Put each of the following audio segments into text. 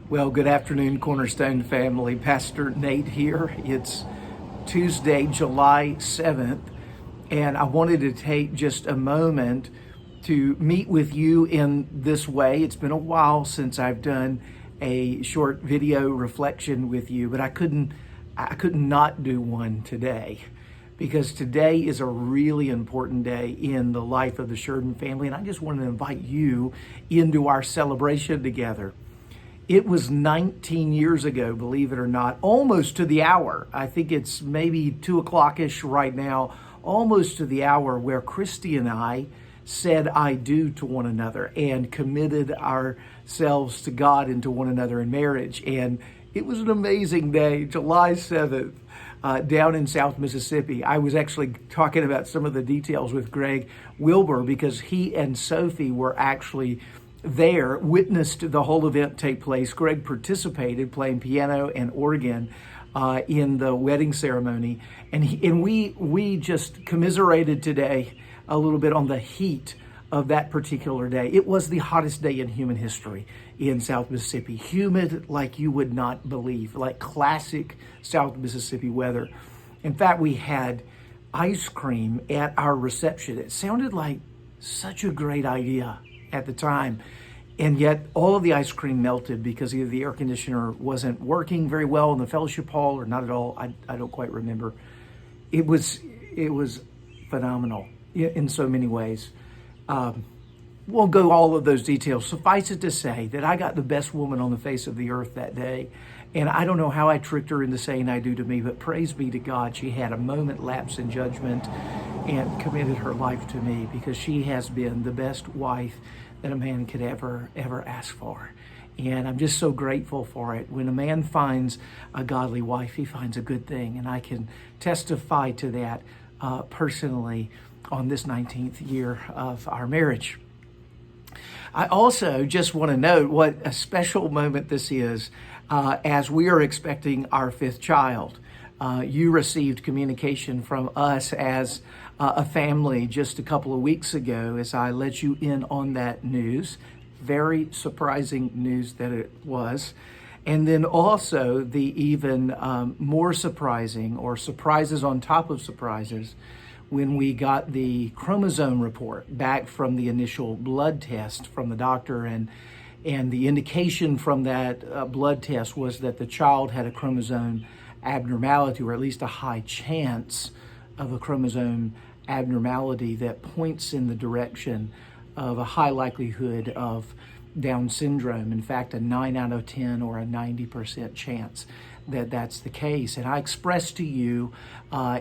Well, good afternoon, Cornerstone family. Pastor Nate here. It's Tuesday, July 7th, and I wanted to take just a moment to meet with you in this way. It's been a while since I've done a short video reflection with you, but I couldn't not do one today because today is a really important day in the life of the Sheridan family, and I just wanted to invite you into our celebration together. It was 19 years ago, believe it or not, almost to the hour. I think it's maybe 2 o'clock-ish right now, almost to the hour where Christy and I said I do to one another and committed ourselves to God and to one another in marriage. And it was an amazing day, July 7th, down in South Mississippi. I was actually talking about some of the details with Greg Wilbur because he and Sophie were actually there, witnessed the whole event take place. Greg participated playing piano and organ in the wedding ceremony. And we just commiserated today a little bit on the heat of that particular day. It was the hottest day in human history in South Mississippi. Humid like you would not believe, like classic South Mississippi weather. In fact, we had ice cream at our reception. It sounded like such a great idea at the time. And yet all of the ice cream melted because either the air conditioner wasn't working very well in the fellowship hall or not at all. I don't quite remember. It was phenomenal in so many ways. Won't go all of those details. Suffice it to say that I got the best woman on the face of the earth that day. And I don't know how I tricked her into saying I do to me, but praise be to God, she had a moment lapse in judgment and committed her life to me because she has been the best wife that a man could ever ask for. And I'm just so grateful for it. When a man finds a godly wife, he finds a good thing. And I can testify to that personally on this 19th year of our marriage. I also just want to note what a special moment this is as we are expecting our fifth child. You received communication from us as a family just a couple of weeks ago as I let you in on that news. Very surprising news that it was. And then also the even more surprising, or surprises on top of surprises, when we got the chromosome report back from the initial blood test from the doctor, and the indication from that blood test was that the child had a chromosome abnormality, or at least a high chance of a chromosome abnormality that points in the direction of a high likelihood of Down syndrome. In fact, a 9 out of 10 or a 90% chance that that's the case. And I expressed to you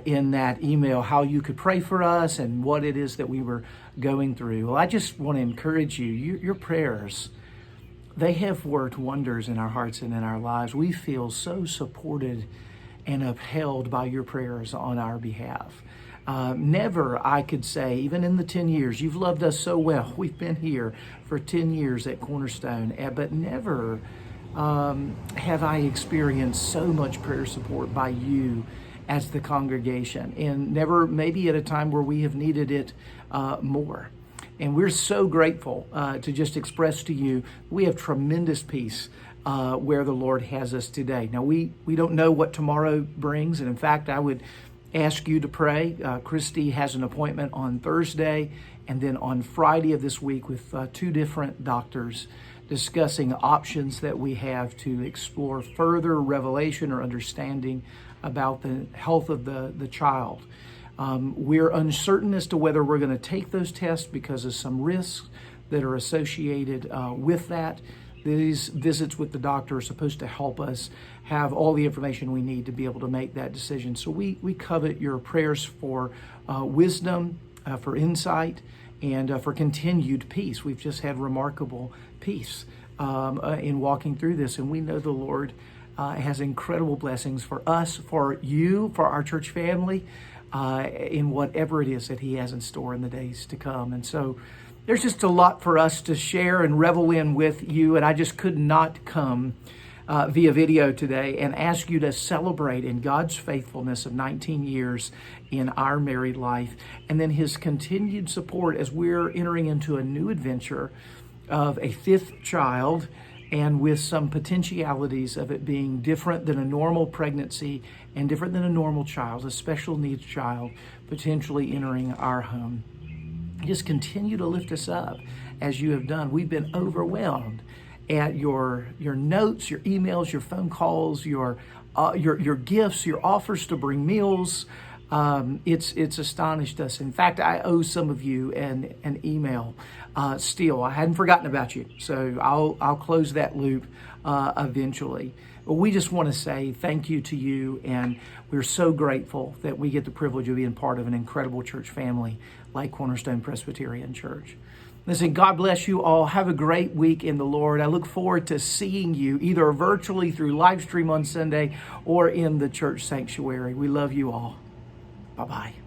in that email how you could pray for us and what it is that we were going through. Well, I just want to encourage you, your prayers, they have worked wonders in our hearts and in our lives. We feel so supported and upheld by your prayers on our behalf. Never, I could say, even in the 10 years, you've loved us so well. We've been here for 10 years at Cornerstone, but never have I experienced so much prayer support by you as the congregation, and never maybe at a time where we have needed it more. And we're so grateful to just express to you, we have tremendous peace where the Lord has us today. Now, we don't know what tomorrow brings, and in fact, I would ask you to pray. Christy has an appointment on Thursday and then on Friday of this week with two different doctors discussing options that we have to explore further revelation or understanding about the health of the child. We're uncertain as to whether we're going to take those tests because of some risks that are associated with that. These visits with the doctor are supposed to help us have all the information we need to be able to make that decision. So we covet your prayers for wisdom, for insight, and for continued peace. We've just had remarkable peace in walking through this, and we know the Lord has incredible blessings for us, for you, for our church family, in whatever it is that He has in store in the days to come. And so there's just a lot for us to share and revel in with you, and I just could not come via video today and ask you to celebrate in God's faithfulness of 19 years in our married life, and then His continued support as we're entering into a new adventure of a fifth child and with some potentialities of it being different than a normal pregnancy and different than a normal child, a special needs child potentially entering our home. Just continue to lift us up as you have done. We've been overwhelmed at your notes, your emails, your phone calls, your gifts, your offers to bring meals. It's astonished us. In fact, I owe some of you an email still. I hadn't forgotten about you, so I'll close that loop eventually. But we just want to say thank you to you, and we're so grateful that we get the privilege of being part of an incredible church family like Cornerstone Presbyterian Church. Listen, God bless you all. Have a great week in the Lord. I look forward to seeing you either virtually through live stream on Sunday or in the church sanctuary. We love you all. Bye-bye.